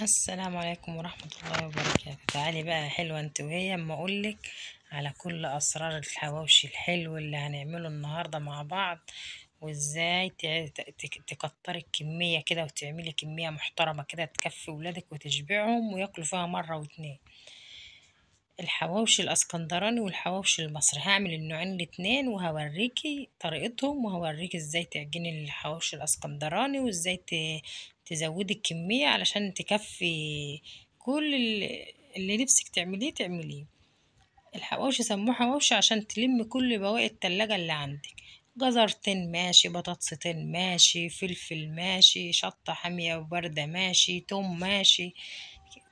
السلام عليكم ورحمة الله وبركاته. تعالي بقى يا حلوة انت وهي اما اقولك على كل اسرار الحواوشي الحلو اللي هنعمله النهاردة مع بعض، وازاي تكتري الكمية كده وتعملي كمية محترمة كده تكفي ولادك وتشبعهم وياكلوا فيها مرة واتنين. الحواوشي الاسكندراني والحواوشي المصري، هعمل النوعين الاتنين وهوريكي طريقتهم، وهوريكي ازاي تعجني الحواوشي الاسكندراني وازاي تزودي الكمية علشان تكفي كل اللي نفسك تعمليه. الحواوشي سموه حواوشي عشان تلم كل بواقي التلاجة اللي عندك. جزرتين ماشي، بطاطستين ماشي، فلفل ماشي، شطة حامية وباردة ماشي، توم ماشي.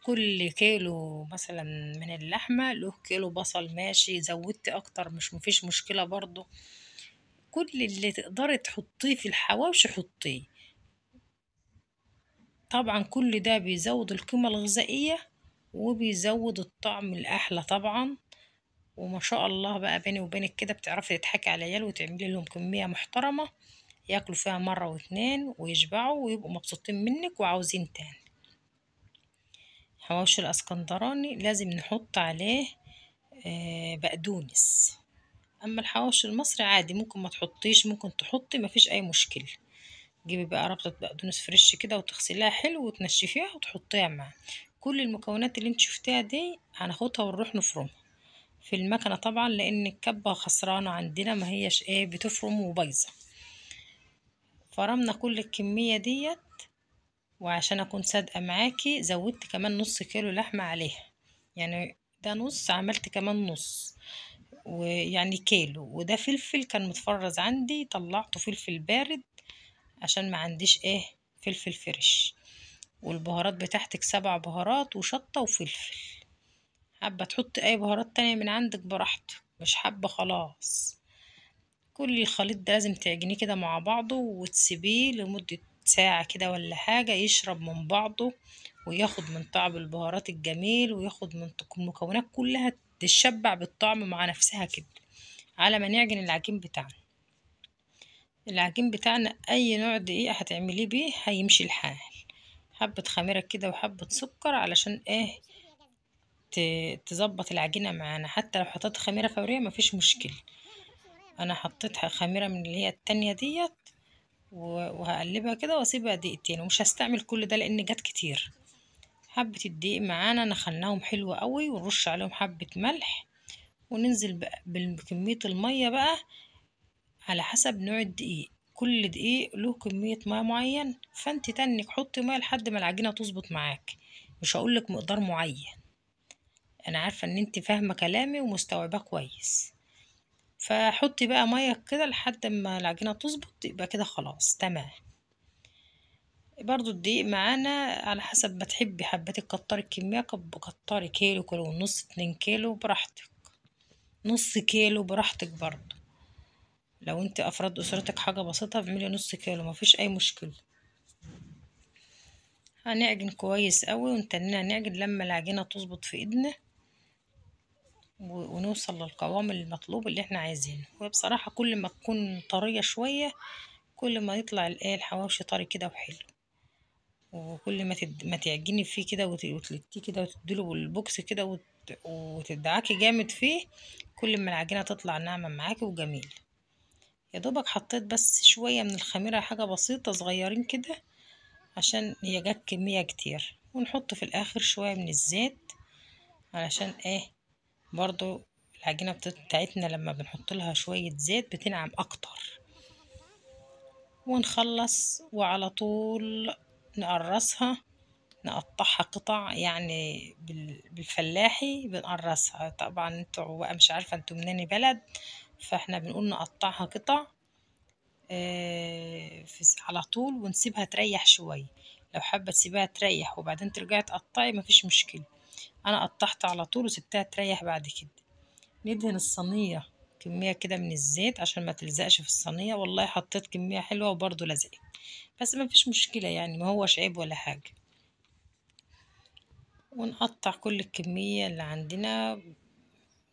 كل كيلو مثلا من اللحمة له كيلو بصل ماشي، زودت اكتر مش مفيش مشكلة برضو. كل اللي تقدري تحطيه في الحواوشي حطيه. طبعا كل ده بيزود القيمة الغذائية وبيزود الطعم الأحلى طبعا. وما شاء الله بقى بيني وبينك كده بتعرفي تضحكي على العيال وتعملي لهم كمية محترمة ياكلوا فيها مرة واتنين ويشبعوا ويبقوا مبسوطين منك وعاوزين تاني. حواوشي الاسكندراني لازم نحط عليه بقدونس. اما الحواوشي المصري عادي ممكن ما تحطيش، ممكن تحطي مفيش اي مشكلة. جيبي بقى ربطة بقدونس فريش كده وتغسليها حلو وتنشفيها وتحطيها معاه. كل المكونات اللي انت شفتيها دي هناخدها ونروح نفرمها في المكنة طبعا، لان الكبة خسرانة عندنا ما هيش بتفرم وبايظة. فرمنا كل الكمية ديت، وعشان اكون صادقة معاكي زودت كمان نص كيلو لحمة عليها. يعني ده نص، عملت كمان نص، ويعني كيلو. وده فلفل كان متفرز عندي طلعته فلفل بارد عشان ما عنديش فلفل فريش. والبهارات بتاعتك 7 بهارات وشطة وفلفل. حابة تحط اي بهارات تانية من عندك براحتك، مش حابة خلاص. كل الخليط ده لازم تعجنيه كده مع بعضه وتسيبيه لمدة ساعة كده ولا حاجة يشرب من بعضه وياخد من طعم البهارات الجميل وياخد من المكونات كلها تتشبع بالطعم مع نفسها كده، على ما نعجن العجين بتاعنا. العجين بتاعنا اي نوع دقيق هتعمليه بيه هيمشي الحال. حبة خميرة كده وحبة سكر علشان تظبط العجينة معانا. حتى لو حطيت خميرة فورية مفيش مشكلة. انا حطيت خميرة من اللي هي التانية ديت وهقلبها كده واسيبها دقيقتين، ومش هستعمل كل ده لان جات كتير. حبة الدقيق معانا نخلناهم حلو قوي ونرش عليهم حبة ملح، وننزل بقى بكمية المية بقى على حسب نوع الدقيق. كل دقيق له كمية مية معين، فانت تنك حطي مية لحد ما العجينة تظبط معاك. مش هقولك مقدار معين، انا عارفة ان انت فاهمة كلامي ومستوعباه كويس. فحطي بقى مية كده لحد ما العجينة تظبط، يبقى كده خلاص تمام. برضو الدقيق معانا على حسب ما تحبي، حبيتي تكتري الكمية كتري كيلو، كيلو ونص، 2 كيلو براحتك، نص كيلو براحتك برضو. لو انت افراد اسرتك حاجة بسيطة اعملي نص كيلو مفيش اي مشكلة. هنعجن كويس قوي ونتنينا نعجن لما العجينة تظبط في ايدنا ونوصل للقوام المطلوب اللي احنا عايزينه. وبصراحة كل ما تكون طرية شوية كل ما يطلع الحواوشي طري كده وحلو. وكل ما تعجني فيه كده وتلتيه كده وتديله بالبوكس كده وتدعكي جامد فيه، كل ما العجينة تطلع ناعمة معاكي وجميل. يا دوبك حطيت بس شوية من الخميرة، حاجة بسيطة صغيرين كده عشان هي جات كمية كتير. ونحط في الاخر شوية من الزيت علشان برضو العجينة بتاعتنا لما بنحط لها شوية زيت بتنعم اكتر. ونخلص وعلى طول نقرصها، نقطعها قطع يعني بالفلاحي بنقرصها. طبعا انتوا بقى مش عارفة انتوا منين بلد، فاحنا بنقول نقطعها قطع على طول ونسيبها تريح شوية. لو حابة تسيبها تريح وبعدين ترجعي تقطعي مفيش مشكلة. انا قطعت على طول وسبتها تريح. بعد كده ندهن الصينية كمية كده من الزيت عشان ما تلزقش في الصينية. والله حطيت كمية حلوة وبرضه لزقت، بس مفيش مشكلة يعني، ما هوش عيب ولا حاجة. ونقطع كل الكمية اللي عندنا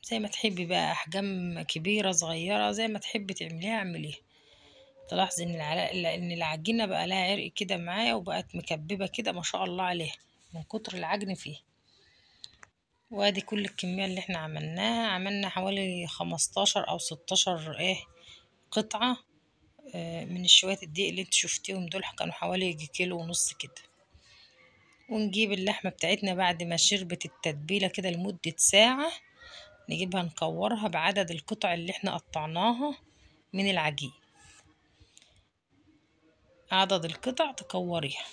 زي ما تحبي بقى، احجام كبيرة صغيرة زي ما تحبي تعمليها اعمليها. تلاحظي ان العجينة بقى لها عرق كده معايا وبقت مكببة كده ما شاء الله عليها، من كتر العجن فيه. وادي كل الكمية اللي احنا عملناها، عملنا حوالي 15 او 16 قطعة من شوية الدقيق اللي انت شفتيهم دول، كانوا حوالي يجي كيلو ونص كده. ونجيب اللحمة بتاعتنا بعد ما شربت التتبيلة كده لمدة ساعة، نجيبها نكورها بعدد القطع اللي احنا قطعناها من العجين. عدد القطع تكوريها،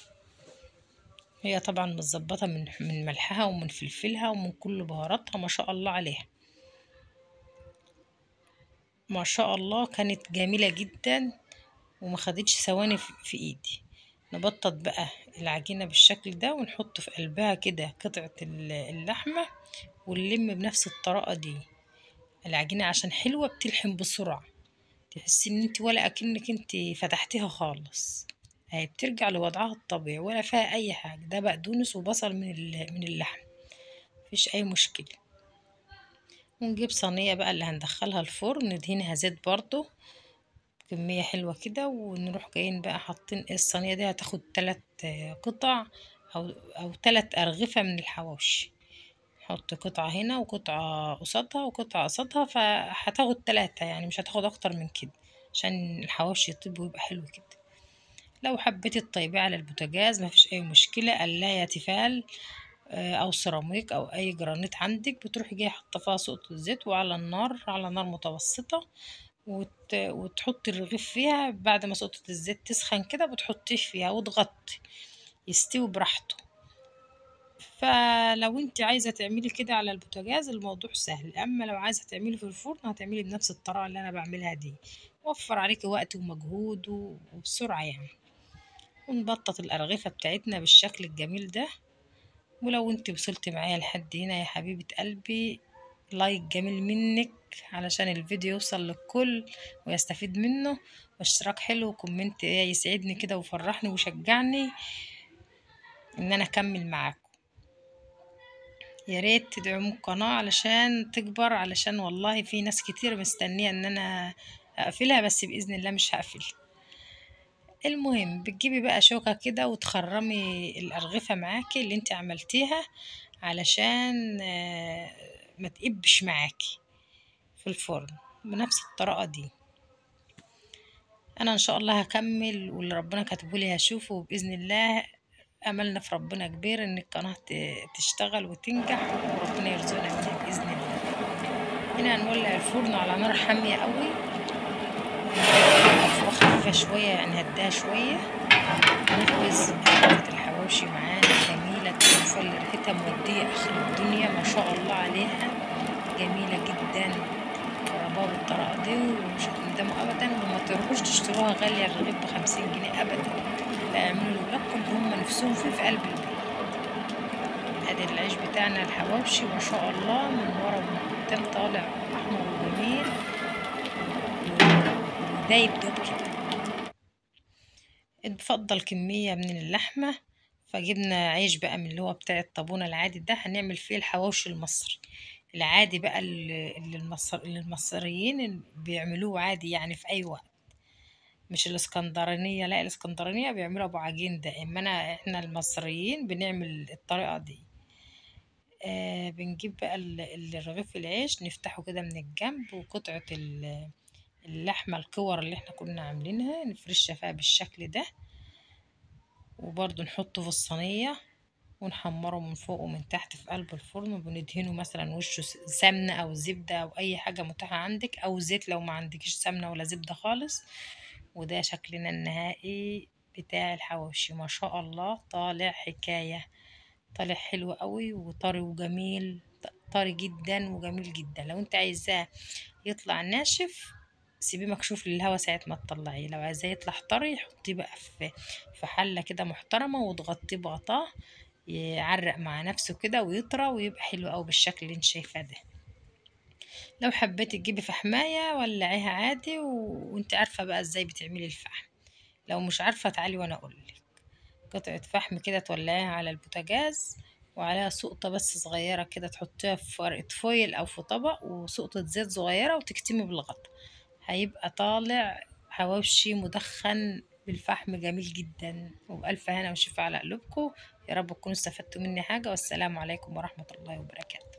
هي طبعا متظبطة من ملحها ومن فلفلها ومن كل بهاراتها، ما شاء الله عليها، ما شاء الله. كانت جميلة جدا وما خدتش ثواني في ايدي. نبطط بقى العجينة بالشكل ده ونحط في قلبها كده قطعة اللحمة، ونلم بنفس الطريقة دي العجينة، عشان حلوة بتلحم بسرعة، تحسي ان انت ولا اكنك انت فتحتيها خالص، هي بترجع لوضعها الطبيعي ولا فيها اي حاجة. ده بقدونس وبصل من اللحم، مفيش اي مشكلة. ونجيب صينية بقى اللي هندخلها الفرن، ندهنها زيت برضو كمية حلوة كده، ونروح جايين بقى حاطين الصينية دي هتاخد 3 قطع او 3 أرغفة من الحواوشي. حط قطعة هنا وقطعة قصادها وقطعة قصادها، فهتاخد 3 يعني، مش هتاخد اكتر من كده عشان الحواوشي يطيب ويبقى حلو كده. لو حبيتي تطيبيه على البوتاجاز مفيش اي مشكلة، قلاية تيفال او سيراميك او اي جرانيت عندك، بتروحي جايه حاطه فيها سقطة زيت وعلى النار، على نار متوسطة، وتحطي الرغيف فيها بعد ما سقطة الزيت تسخن كده، بتحطيه فيها وتغطي يستوي براحته. فلو انت عايزة تعملي كده على البوتاجاز الموضوع سهل، اما لو عايزة تعملي في الفرن هتعملي بنفس الطريقة اللي انا بعملها دي، وفر عليكي وقت ومجهود وبسرعة يعني. ونبطط الأرغفة بتاعتنا بالشكل الجميل ده. ولو انت وصلت معايا لحد هنا يا حبيبة قلبي، لايك جميل منك علشان الفيديو يوصل للكل ويستفيد منه، واشتراك حلو وكومنت يسعدني كده ويفرحني ويشجعني ان انا اكمل معاكم. يا ريت تدعموا القناة علشان تكبر، علشان والله في ناس كتير مستنية ان انا اقفلها، بس باذن الله مش هقفل. المهم بتجيبي بقى شوكة كده وتخرمي الأرغفة معاكي اللي انت عملتيها، علشان ما تقبش معاكي في الفرن بنفس الطريقة دي. انا ان شاء الله هكمل، واللي ربنا كاتبولي هشوفه باذن الله. املنا في ربنا كبير ان القناة تشتغل وتنجح وربنا يرزقنا منها باذن الله. هنا هنولع الفرن على نار حامية قوي، خفيفة شوية يعني، هديها شوية. نخبز حلقة الحواوشي معانا جميلة تحفة، اللي ريحتها مودية آخر الدنيا، ما شاء الله عليها، جميلة جدا. جربوها بالطريقة دي ومش هتندموا أبدا، وما تروحوش تشتروها غالية، الرغيف ب50 جنيه أبدا، لا اعملوا لولادكم هم نفسهم فيه في قلب البيت. ادي العيش بتاعنا الحواوشي ما شاء الله، من ورا ومن قدام طالع أحمر وجميل ودايب دوب كده. بفضل كمية من اللحمة، فجبنا عيش بقى من اللي هو بتاع الطابونة العادي ده، هنعمل فيه الحواوشي المصري العادي بقى، اللي المصريين بيعملوه عادي يعني في اي وقت، مش الاسكندرانية، لا الاسكندرانية بيعملوا ابو عجين ده، اما احنا المصريين بنعمل الطريقة دي. بنجيب بقى الرغيف العيش نفتحه كده من الجنب، وقطعة اللحمة الكور اللي احنا كنا عاملينها نفرشها فيها بالشكل ده، وبرضو نحطه في الصينية ونحمره من فوق ومن تحت في قلب الفرن، وبندهنه مثلا وشه سمنة او زبدة او اي حاجة متاحة عندك، او زيت لو ما عندكش سمنة ولا زبدة خالص. وده شكلنا النهائي بتاع الحواوشي، ما شاء الله طالع حكاية، طالع حلو قوي وطري وجميل، طري جدا وجميل جدا. لو انت عايزاه يطلع ناشف سيبيه مكشوف للهوا ساعة ما تطلعيه، لو عايزاه يطلع طري حطيه بقى في حلة كده محترمة وتغطيه بغطاه يعرق مع نفسه كده ويطرى ويبقى حلو قوي بالشكل اللي انت شايفاه ده. لو حبيتي تجيبي فحماية ولعيها عادي وانت عارفة بقى ازاي بتعملي الفحم، لو مش عارفة تعالي وانا اقولك. قطعة فحم كده تولعيها على البوتاجاز، وعليها سقطة بس صغيرة كده تحطيها في ورقة فويل أو في طبق، وسقطة زيت صغيرة وتكتمي بالغطا، هيبقى طالع حواوشي مدخن بالفحم جميل جدا، وبألف هنا وشفا على قلوبكم. يا رب تكونوا استفدتوا مني حاجة، والسلام عليكم ورحمة الله وبركاته.